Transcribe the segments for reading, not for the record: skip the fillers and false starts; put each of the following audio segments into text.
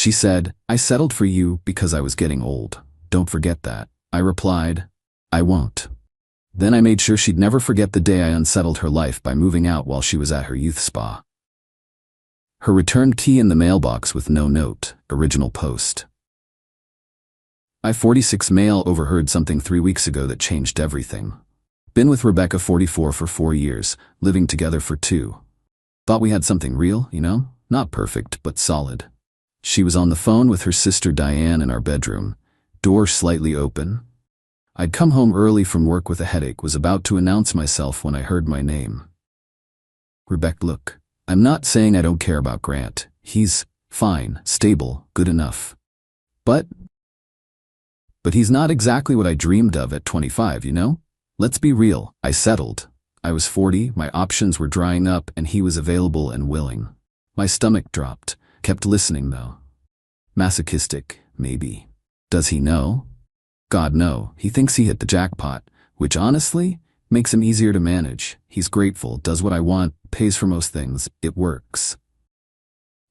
She said, I settled for you because I was getting old. Don't forget that. I replied, I won't. Then I made sure she'd never forget the day I unsettled her life by moving out while she was at her youth spa. Her returned key in the mailbox with no note, original post. I-46 male overheard something 3 weeks ago that changed everything. Been with Rebecca 44 for 4 years, living together for 2. Thought we had something real, you know? Not perfect, but solid. She was on the phone with her sister Diane in our bedroom, door slightly open. I'd come home early from work with a headache, was about to announce myself when I heard my name. Rebecca, look, I'm not saying I don't care about Grant. He's fine, stable, good enough. But he's not exactly what I dreamed of at 25, you know? Let's be real, I settled. I was 40, my options were drying up, and he was available and willing. My stomach dropped. Kept listening though. Masochistic, maybe. Does he know? God, no. He thinks he hit the jackpot, which honestly makes him easier to manage. He's grateful, does what I want, pays for most things. It works.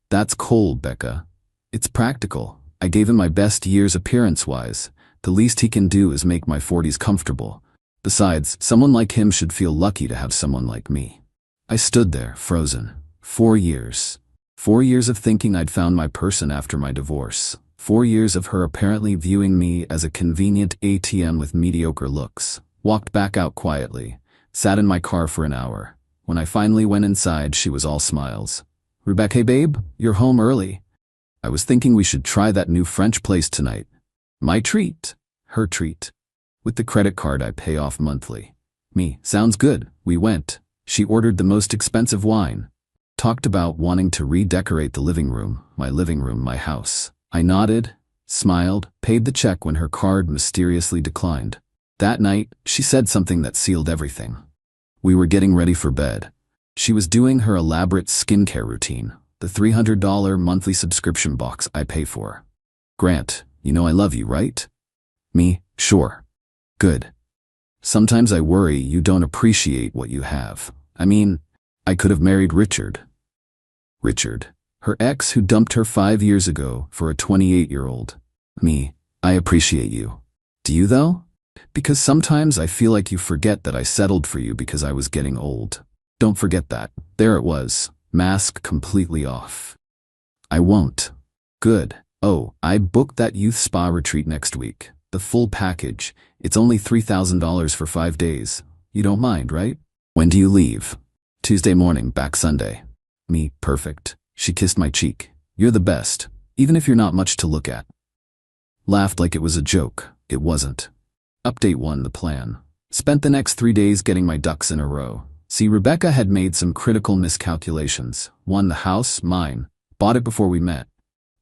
That's cold, Becca. It's practical. I gave him my best years appearance-wise. The least he can do is make my 40s comfortable. Besides, someone like him should feel lucky to have someone like me. I stood there, frozen. 4 years. 4 years of thinking I'd found my person after my divorce. 4 years of her apparently viewing me as a convenient ATM with mediocre looks. Walked back out quietly. Sat in my car for an hour. When I finally went inside, she was all smiles. Rebecca, hey babe, you're home early. I was thinking we should try that new French place tonight. My treat. Her treat. With the credit card I pay off monthly. Me, sounds good. We went. She ordered the most expensive wine. Talked about wanting to redecorate the living room, my house. I nodded, smiled, paid the check when her card mysteriously declined. That night, she said something that sealed everything. We were getting ready for bed. She was doing her elaborate skincare routine, the $300 monthly subscription box I pay for. Grant, you know I love you, right? Me, sure. Good. Sometimes I worry you don't appreciate what you have. I mean, I could have married Richard. Richard, her ex who dumped her 5 years ago for a 28-year-old. Me, I appreciate you. Do you though? Because sometimes I feel like you forget that I settled for you because I was getting old. Don't forget that. There it was, mask completely off. I won't. Good. Oh, I booked that youth spa retreat next week. The full package. It's only $3,000 for 5 days. You don't mind, right? When do you leave? Tuesday morning, back Sunday. Me, perfect. She kissed my cheek. You're the best, even if you're not much to look at. Laughed like it was a joke. It wasn't. Update 1, the plan. Spent the next 3 days getting my ducks in a row. See, Rebecca had made some critical miscalculations. 1, the house, mine. Bought it before we met.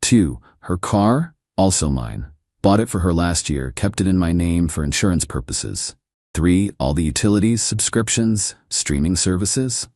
2, her car, also mine. Bought it for her last year, kept it in my name for insurance purposes. 3, all the utilities, subscriptions, streaming services.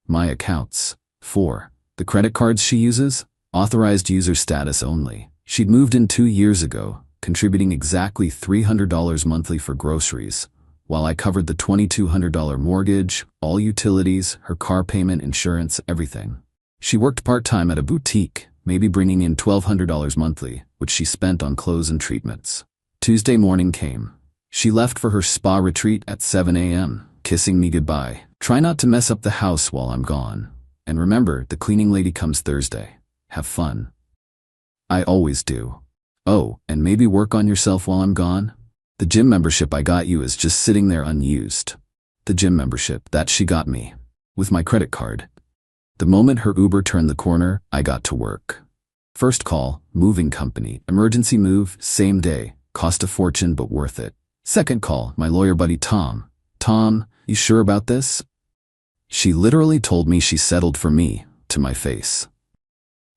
My accounts. 4, the credit cards she uses, authorized user status only. She'd moved in 2 years ago, contributing exactly $300 monthly for groceries, while I covered the $2,200 mortgage, all utilities, her car payment, insurance, everything. She worked part-time at a boutique, maybe bringing in $1,200 monthly, which she spent on clothes and treatments. Tuesday morning came. She left for her spa retreat at 7 a.m., kissing me goodbye. Try not to mess up the house while I'm gone. And remember, the cleaning lady comes Thursday. Have fun. I always do. Oh, and maybe work on yourself while I'm gone? The gym membership I got you is just sitting there unused. The gym membership that she got me. With my credit card. The moment her Uber turned the corner, I got to work. First call, moving company, emergency move, same day, cost a fortune but worth it. Second call, my lawyer buddy Tom. Tom, you sure about this? She literally told me she settled for me, to my face.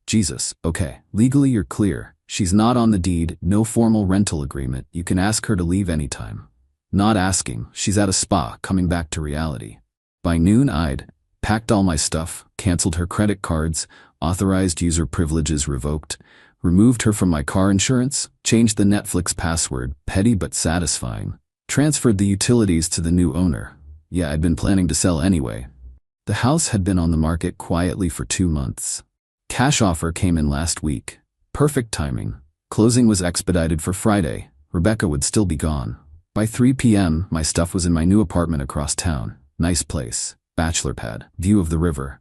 Jesus, okay, legally you're clear. She's not on the deed, no formal rental agreement, you can ask her to leave anytime. Not asking, she's at a spa, coming back to reality. By noon I'd packed all my stuff, canceled her credit cards, authorized user privileges revoked, removed her from my car insurance, changed the Netflix password, petty but satisfying, transferred the utilities to the new owner. Yeah, I'd been planning to sell anyway. The house had been on the market quietly for 2 months. Cash offer came in last week. Perfect timing. Closing was expedited for Friday. Rebecca would still be gone. By 3 p.m., my stuff was in my new apartment across town. Nice place. Bachelor pad. View of the river.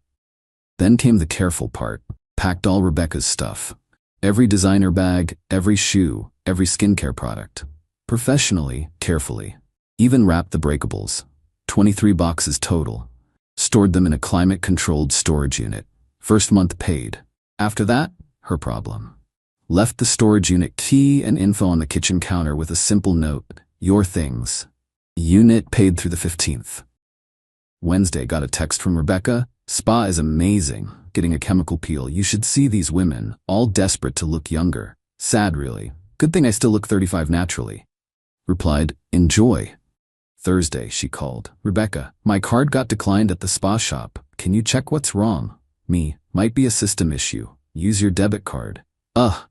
Then came the careful part. Packed all Rebecca's stuff. Every designer bag, every shoe, every skincare product. Professionally, carefully. Even wrapped the breakables. 23 boxes total. Stored them in a climate-controlled storage unit. First month paid. After that, her problem. Left the storage unit key and info on the kitchen counter with a simple note, "Your things." Unit paid through the 15th. Wednesday, got a text from Rebecca. "Spa is amazing. Getting a chemical peel. You should see these women, all desperate to look younger. Sad, really. Good thing I still look 35 naturally." Replied, "Enjoy." Thursday, she called. "Rebecca, my card got declined at the spa shop. Can you check what's wrong?" Me, "Might be a system issue. Use your debit card."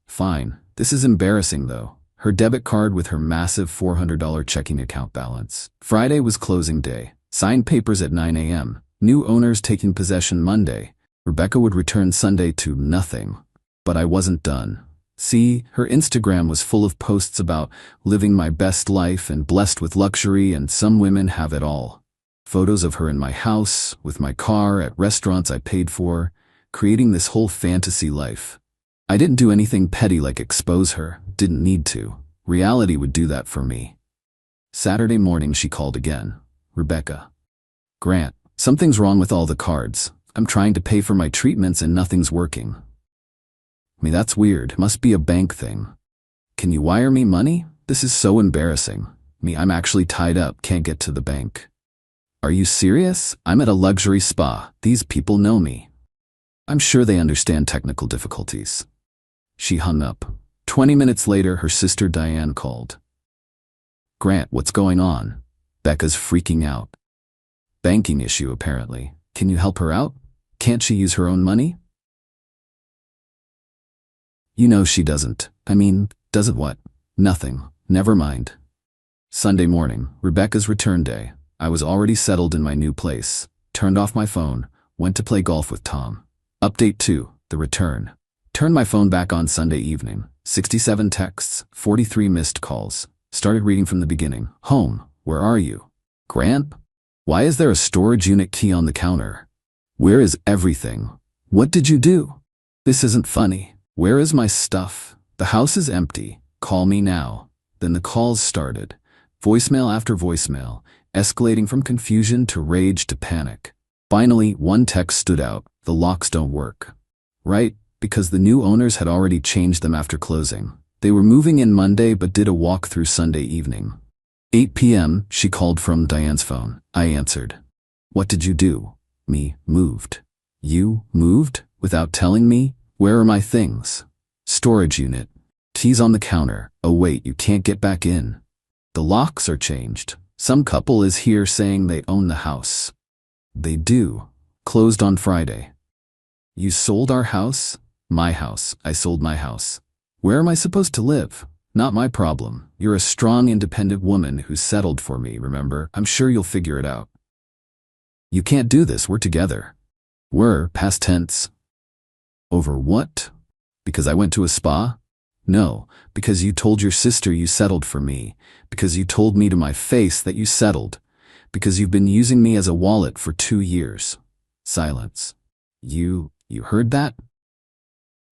Fine. This is embarrassing though. Her debit card with her massive $400 checking account balance. Friday was closing day. Signed papers at 9 a.m. New owners taking possession Monday. Rebecca would return Sunday to nothing. But I wasn't done. See, her Instagram was full of posts about living my best life and blessed with luxury, and some women have it all. Photos of her in my house, with my car, at restaurants I paid for, creating this whole fantasy life. I didn't do anything petty like expose her, didn't need to. Reality would do that for me. Saturday morning she called again. "Rebecca. Grant, something's wrong with all the cards. I'm trying to pay for my treatments and nothing's working." Me, "That's weird. Must be a bank thing. Can you wire me money? This is so embarrassing." Me, "I'm actually tied up, can't get to the bank." "Are you serious? I'm at a luxury spa. These people know me. I'm sure they understand technical difficulties." She hung up. 20 minutes later, her sister Diane called. "Grant, what's going on?" "Becca's freaking out. Banking issue, apparently. Can you help her out? Can't she use her own money?" "You know she doesn't. Doesn't what?" "Nothing. Never mind." Sunday morning, Rebecca's return day. I was already settled in my new place. Turned off my phone. Went to play golf with Tom. Update 2, the return. Turned my phone back on Sunday evening. 67 texts, 43 missed calls. Started reading from the beginning. "Home, where are you?" "Grant? Why is there a storage unit key on the counter? Where is everything? What did you do? This isn't funny. Where is my stuff? The house is empty. Call me now." Then the calls started. Voicemail after voicemail, escalating from confusion to rage to panic. Finally, one text stood out. "The locks don't work." Right, because the new owners had already changed them after closing. They were moving in Monday but did a walkthrough Sunday evening. 8 p.m., she called from Diane's phone. I answered. "What did you do?" Me, "Moved." "You moved? Without telling me? Where are my things?" "Storage unit. Keys on the counter. Oh wait, you can't get back in. The locks are changed. Some couple is here saying they own the house." "They do. Closed on Friday." "You sold our house?" "My house. I sold my house. Where am I supposed to live? Not my problem. You're a strong, independent woman who settled for me, remember? I'm sure you'll figure it out." "You can't do this. We're together." "We're," past tense. "Over what? Because I went to a spa?" "No, because you told your sister you settled for me. Because you told me to my face that you settled. Because you've been using me as a wallet for 2 years. Silence. You heard that?"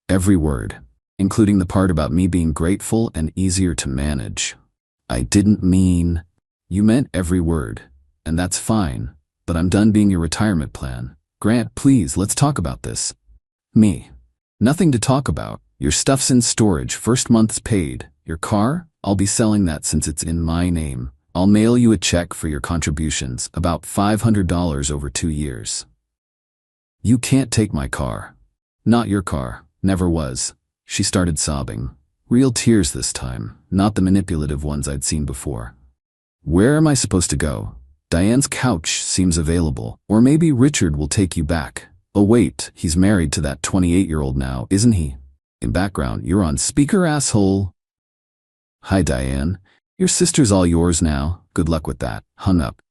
"Every word, including the part about me being grateful and easier to manage." "I didn't mean..." "You meant every word, and that's fine, but I'm done being your retirement plan. Grant, please, let's talk about this." Me, "Nothing to talk about. Your stuff's in storage, first month's paid. Your car? I'll be selling that since it's in my name. I'll mail you a check for your contributions, about $500 over 2 years. You can't take my car. Not your car. Never was." She started sobbing. Real tears this time, not the manipulative ones I'd seen before. "Where am I supposed to go? Diane's couch seems available. Or maybe Richard will take you back. Oh wait, he's married to that 28-year-old now, isn't he?" In background, "You're on speaker, asshole." "Hi Diane. Your sister's all yours now. Good luck with that." Hung up.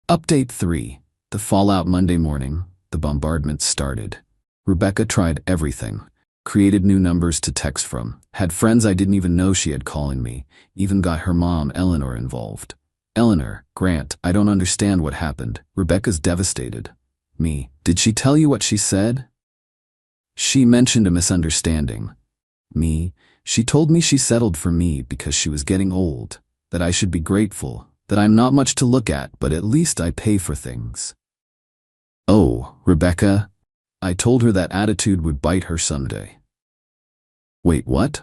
Update 3. The fallout Monday morning. The bombardment started. Rebecca tried everything. Created new numbers to text from. Had friends I didn't even know she had calling me. Even got her mom, Eleanor, involved. Eleanor, Grant, I don't understand what happened. Rebecca's devastated. Me, did she tell you what she said? She mentioned a misunderstanding. Me, she told me she settled for me because she was getting old, that I should be grateful, that I'm not much to look at, but at least I pay for things. Oh, Rebecca, I told her that attitude would bite her someday. Wait, what?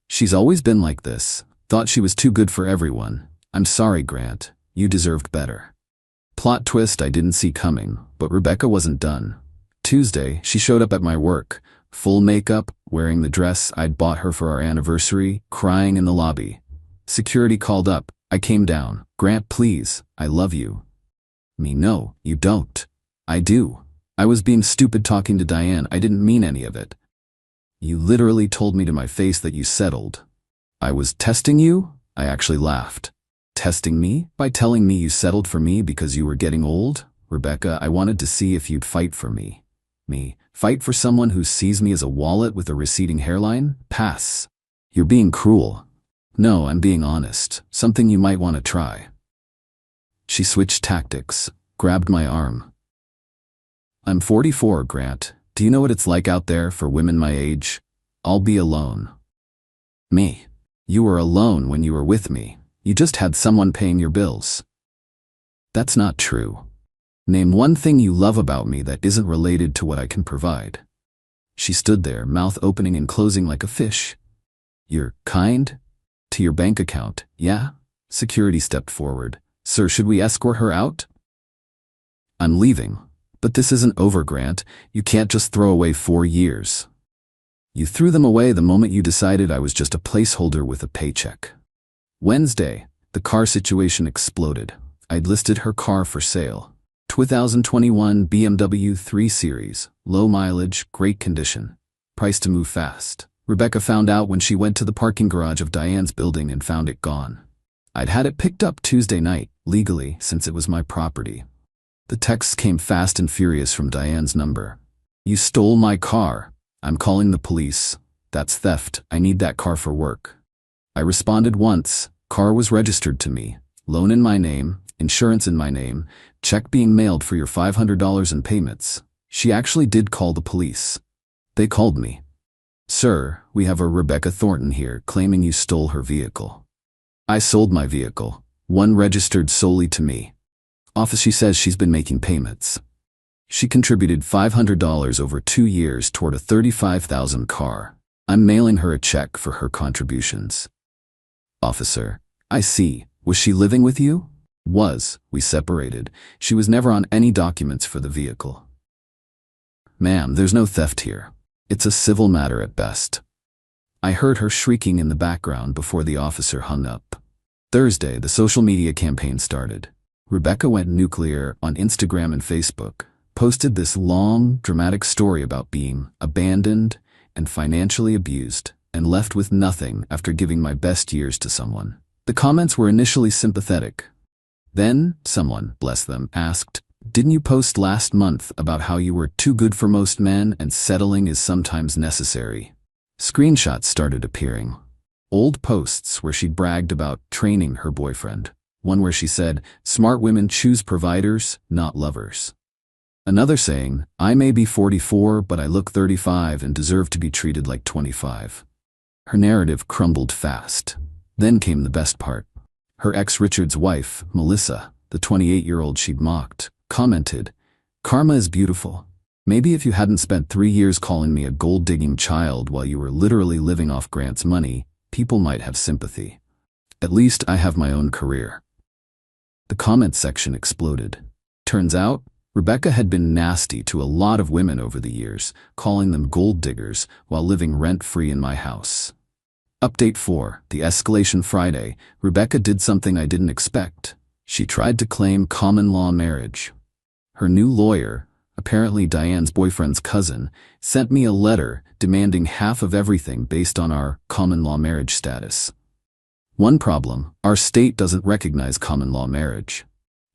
She's always been like this. Thought she was too good for everyone. I'm sorry, Grant. You deserved better. Plot twist I didn't see coming, but Rebecca wasn't done. Tuesday, she showed up at my work, full makeup, wearing the dress I'd bought her for our anniversary, crying in the lobby. Security called up. I came down. Grant, please, I love you. Me, no, you don't. I do. I was being stupid talking to Diane. I didn't mean any of it. You literally told me to my face that you settled. I was testing you? I actually laughed. Testing me? By telling me you settled for me because you were getting old? Rebecca, I wanted to see if you'd fight for me. Me, fight for someone who sees me as a wallet with a receding hairline? Pass. You're being cruel. No, I'm being honest. Something you might want to try. She switched tactics, grabbed my arm. I'm 44, Grant. Do you know what it's like out there for women my age? I'll be alone. Me. You were alone when you were with me. You just had someone paying your bills. That's not true. Name one thing you love about me that isn't related to what I can provide. She stood there, mouth opening and closing like a fish. You're kind? To your bank account, yeah? Security stepped forward. Sir, should we escort her out? I'm leaving. But this isn't over, Grant. You can't just throw away 4 years. You threw them away the moment you decided I was just a placeholder with a paycheck. Wednesday, the car situation exploded. I'd listed her car for sale. 2021 BMW 3 Series, low mileage, great condition. Price to move fast. Rebecca found out when she went to the parking garage of Diane's building and found it gone. I'd had it picked up Tuesday night, legally, since it was my property. The texts came fast and furious from Diane's number. You stole my car. I'm calling the police. That's theft. I need that car for work. I responded once. Car was registered to me. Loan in my name, insurance in my name, check being mailed for your $500 in payments. She actually did call the police. They called me. Sir, we have a Rebecca Thornton here claiming you stole her vehicle. I sold my vehicle, one registered solely to me. Office, she says she's been making payments. She contributed $500 over 2 years toward a $35,000 car. I'm mailing her a check for her contributions. Officer, I see. Was she living with you? Was. We separated. She was never on any documents for the vehicle. Ma'am, there's no theft here. It's a civil matter at best. I heard her shrieking in the background before the officer hung up. Thursday, the social media campaign started. Rebecca went nuclear on Instagram and Facebook, posted this long, dramatic story about being abandoned and financially abused and left with nothing after giving my best years to someone. The comments were initially sympathetic. Then, someone, bless them, asked, "Didn't you post last month about how you were too good for most men and settling is sometimes necessary?" Screenshots started appearing. Old posts where she'd bragged about training her boyfriend. One where she said, "Smart women choose providers, not lovers." Another saying, "I may be 44, but I look 35 and deserve to be treated like 25. Her narrative crumbled fast. Then came the best part. Her ex Richard's wife, Melissa, the 28-year-old she'd mocked, commented, "Karma is beautiful. Maybe if you hadn't spent 3 years calling me a gold-digging child while you were literally living off Grant's money, people might have sympathy. At least I have my own career." The comment section exploded. Turns out, Rebecca had been nasty to a lot of women over the years, calling them gold diggers while living rent-free in my house. Update 4, the escalation Friday. Rebecca did something I didn't expect. She tried to claim common law marriage. Her new lawyer, apparently Diane's boyfriend's cousin, sent me a letter demanding half of everything based on our common law marriage status. One problem, our state doesn't recognize common law marriage.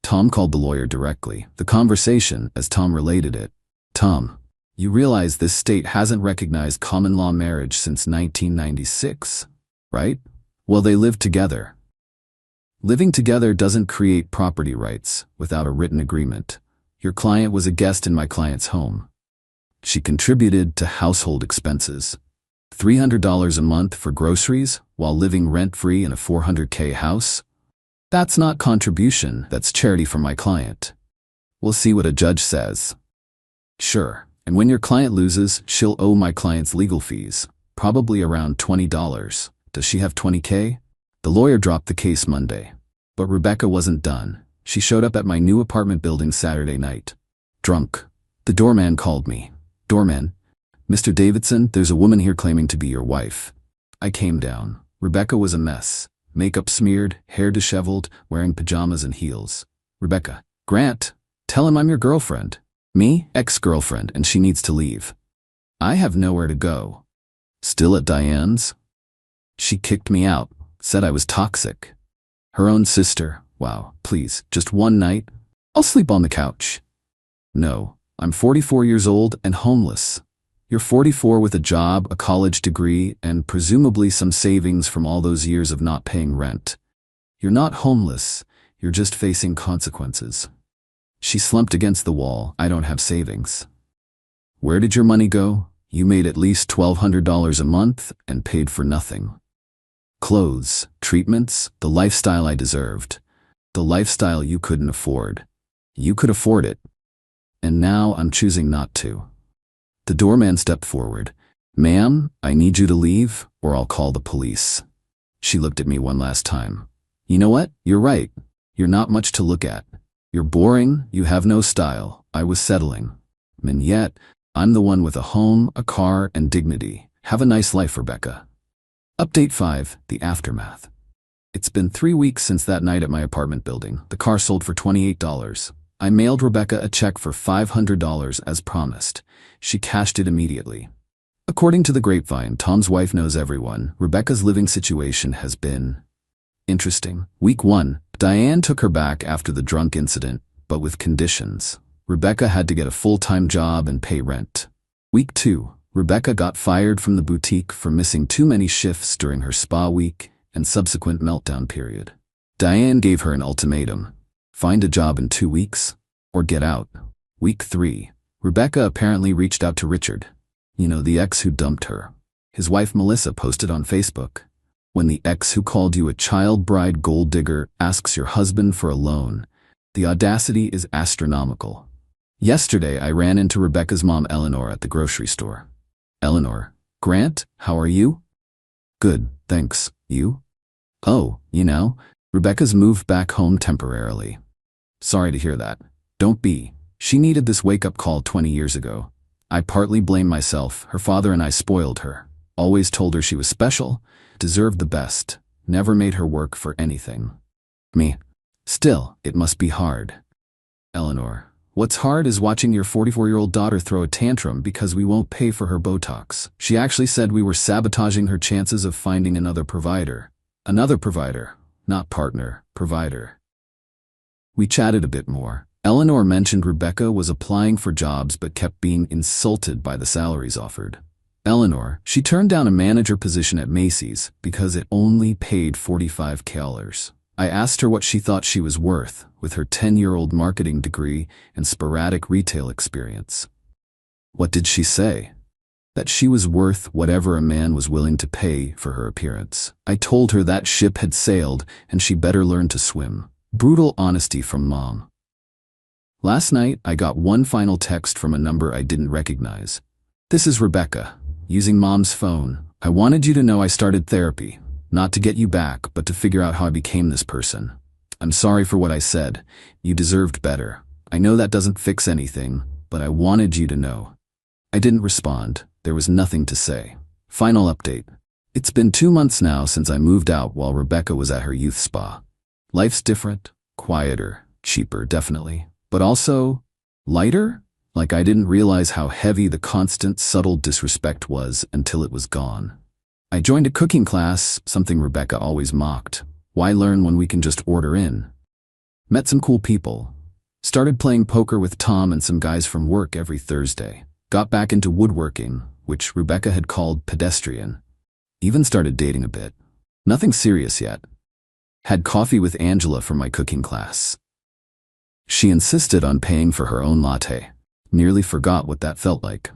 Tom called the lawyer directly. The conversation, as Tom related it, "Tom, You realize this state hasn't recognized common law marriage since 1996, right? Well, they live together. Living together doesn't create property rights without a written agreement. Your client was a guest in my client's home. She contributed to household expenses. $300 a month for groceries while living rent-free in a $400K house? That's not contribution, that's charity for my client. We'll see what a judge says. Sure, and when your client loses, she'll owe my client's legal fees, probably around $20. Does she have $20K? The lawyer dropped the case Monday. But Rebecca wasn't done. She showed up at my new apartment building Saturday night. Drunk. The doorman called me. Doorman, Mr. Davidson, there's a woman here claiming to be your wife. I came down. Rebecca was a mess. Makeup smeared, hair disheveled, wearing pajamas and heels. Rebecca, Grant, tell him I'm your girlfriend. Me, ex-girlfriend, and she needs to leave. I have nowhere to go. Still at Diane's? She kicked me out, said I was toxic. Her own sister. Wow, please, just one night? I'll sleep on the couch. No, I'm 44 years old and homeless. You're 44 with a job, a college degree, and presumably some savings from all those years of not paying rent. You're not homeless, you're just facing consequences. She slumped against the wall. I don't have savings. Where did your money go? You made at least $1,200 a month and paid for nothing. Clothes, treatments, the lifestyle I deserved. The lifestyle you couldn't afford. You could afford it. And now I'm choosing not to. The doorman stepped forward. Ma'am, I need you to leave, or I'll call the police. She looked at me one last time. You know what? You're right. You're not much to look at. You're boring, you have no style. I was settling. And yet, I'm the one with a home, a car, and dignity. Have a nice life, Rebecca. Update 5, the aftermath. It's been 3 weeks since that night at my apartment building. The car sold for $28. I mailed Rebecca a check for $500 as promised. She cashed it immediately. According to the grapevine, Tom's wife knows everyone. Rebecca's living situation has been interesting. Week 1, Diane took her back after the drunk incident, but with conditions. Rebecca had to get a full-time job and pay rent. Week 2, Rebecca got fired from the boutique for missing too many shifts during her spa week and subsequent meltdown period. Diane gave her an ultimatum. Find a job in 2 weeks, or get out. Week 3, Rebecca apparently reached out to Richard. You know, the ex who dumped her. His wife Melissa posted on Facebook. When the ex who called you a child bride gold digger asks your husband for a loan, the audacity is astronomical. Yesterday, I ran into Rebecca's mom Eleanor at the grocery store. Eleanor, Grant, how are you? Good, thanks. You? Oh, you know, Rebecca's moved back home temporarily. Sorry to hear that. Don't be. She needed this wake-up call 20 years ago. I partly blame myself. Her father and I spoiled her. Always told her she was special, deserved the best, never made her work for anything. Me. Still, it must be hard. Eleanor, what's hard is watching your 44-year-old daughter throw a tantrum because we won't pay for her Botox. She actually said we were sabotaging her chances of finding another provider. Another provider, not partner, provider. We chatted a bit more. Eleanor mentioned Rebecca was applying for jobs but kept being insulted by the salaries offered. Eleanor, she turned down a manager position at Macy's because it only paid $45K. I asked her what she thought she was worth with her 10-year-old marketing degree and sporadic retail experience. What did she say? That she was worth whatever a man was willing to pay for her appearance. I told her that ship had sailed and she better learn to swim. Brutal honesty from Mom. Last night, I got one final text from a number I didn't recognize. This is Rebecca, using Mom's phone. I wanted you to know I started therapy, not to get you back, but to figure out how I became this person. I'm sorry for what I said. You deserved better. I know that doesn't fix anything, but I wanted you to know. I didn't respond. There was nothing to say. Final update. It's been 2 months now since I moved out while Rebecca was at her youth spa. Life's different, quieter, cheaper, definitely. But also, lighter? Like I didn't realize how heavy the constant, subtle disrespect was until it was gone. I joined a cooking class, something Rebecca always mocked. Why learn when we can just order in? Met some cool people. Started playing poker with Tom and some guys from work every Thursday. Got back into woodworking, which Rebecca had called pedestrian. Even started dating a bit. Nothing serious yet. Had coffee with Angela for my cooking class. She insisted on paying for her own latte. Nearly forgot what that felt like.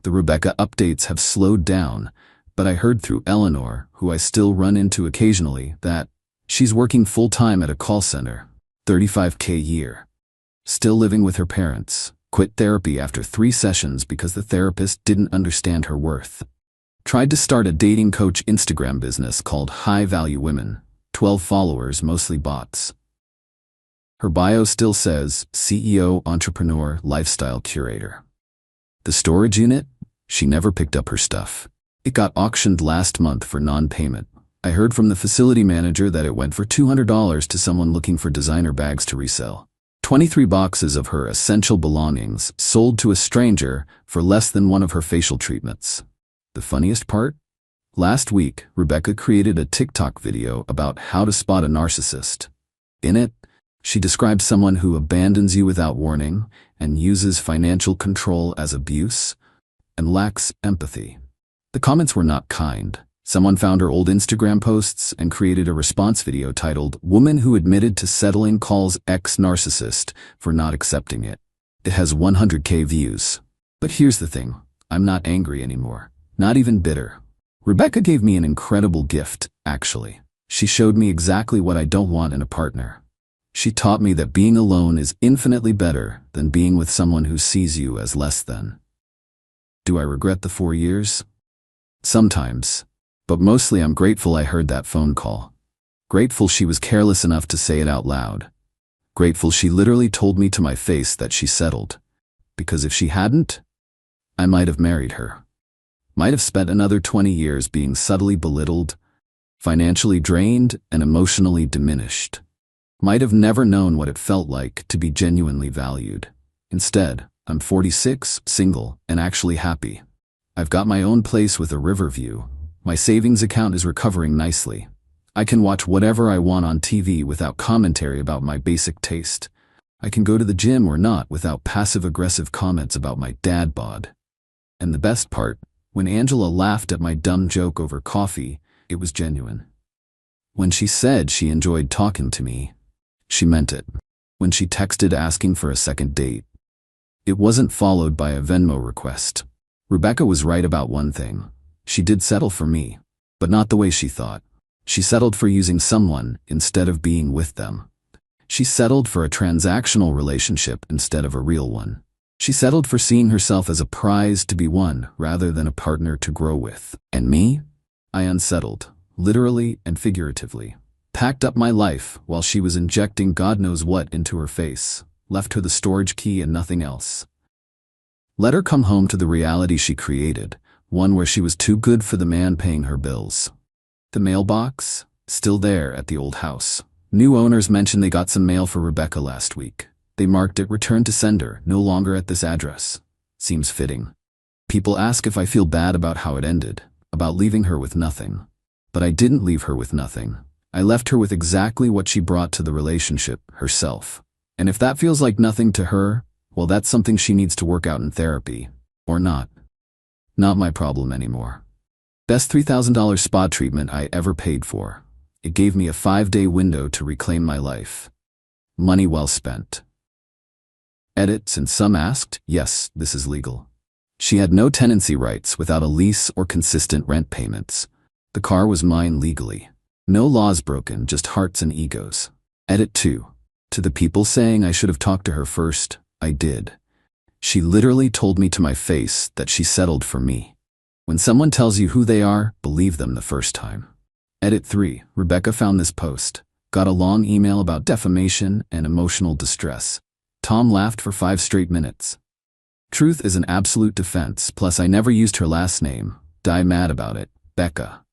The Rebecca updates have slowed down, but I heard through Eleanor, who I still run into occasionally, that she's working full-time at a call center, $35K a year. Still living with her parents. Quit therapy after 3 sessions because the therapist didn't understand her worth. Tried to start a dating coach Instagram business called High Value Women. 12 followers, mostly bots. Her bio still says CEO, entrepreneur, lifestyle curator. The storage unit? She never picked up her stuff. It got auctioned last month for non-payment. I heard from the facility manager that it went for $200 to someone looking for designer bags to resell. 23 boxes of her essential belongings sold to a stranger for less than one of her facial treatments. The funniest part? Last week, Rebecca created a TikTok video about how to spot a narcissist. In it, she describes someone who abandons you without warning and uses financial control as abuse and lacks empathy. The comments were not kind. Someone found her old Instagram posts and created a response video titled, "Woman Who Admitted to Settling Calls Ex-Narcissist for Not Accepting It." It has 100K views. But here's the thing, I'm not angry anymore. Not even bitter. Rebecca gave me an incredible gift, actually. She showed me exactly what I don't want in a partner. She taught me that being alone is infinitely better than being with someone who sees you as less than. Do I regret the 4 years? Sometimes. But mostly I'm grateful I heard that phone call. Grateful she was careless enough to say it out loud. Grateful she literally told me to my face that she settled. Because if she hadn't, I might have married her. Might have spent another 20 years being subtly belittled, financially drained, and emotionally diminished. Might have never known what it felt like to be genuinely valued. Instead, I'm 46, single, and actually happy. I've got my own place with a river view. My savings account is recovering nicely. I can watch whatever I want on TV without commentary about my basic taste. I can go to the gym or not without passive-aggressive comments about my dad bod. And the best part, when Angela laughed at my dumb joke over coffee, it was genuine. When she said she enjoyed talking to me, she meant it. When she texted asking for a second date, it wasn't followed by a Venmo request. Rebecca was right about one thing. She did settle for me, but not the way she thought. She settled for using someone instead of being with them. She settled for a transactional relationship instead of a real one. She settled for seeing herself as a prize to be won rather than a partner to grow with. And me? I unsettled, literally and figuratively. Packed up my life while she was injecting God knows what into her face, left her the storage key and nothing else. Let her come home to the reality she created, one where she was too good for the man paying her bills. The mailbox? Still there at the old house. New owners mentioned they got some mail for Rebecca last week. They marked it returned to sender, no longer at this address. Seems fitting. People ask if I feel bad about how it ended, about leaving her with nothing. But I didn't leave her with nothing. I left her with exactly what she brought to the relationship, herself. And if that feels like nothing to her, well, that's something she needs to work out in therapy. Or not. Not my problem anymore. Best $3,000 spa treatment I ever paid for. It gave me a 5-day window to reclaim my life. Money well spent. Edits, and some asked, yes, this is legal. She had no tenancy rights without a lease or consistent rent payments. The car was mine legally. No laws broken, just hearts and egos. Edit 2. To the people saying I should have talked to her first, I did. She literally told me to my face that she settled for me. When someone tells you who they are, believe them the first time. Edit 3. Rebecca found this post. Got a long email about defamation and emotional distress. Tom laughed for 5 straight minutes. Truth is an absolute defense, plus I never used her last name. Die mad about it. Becca.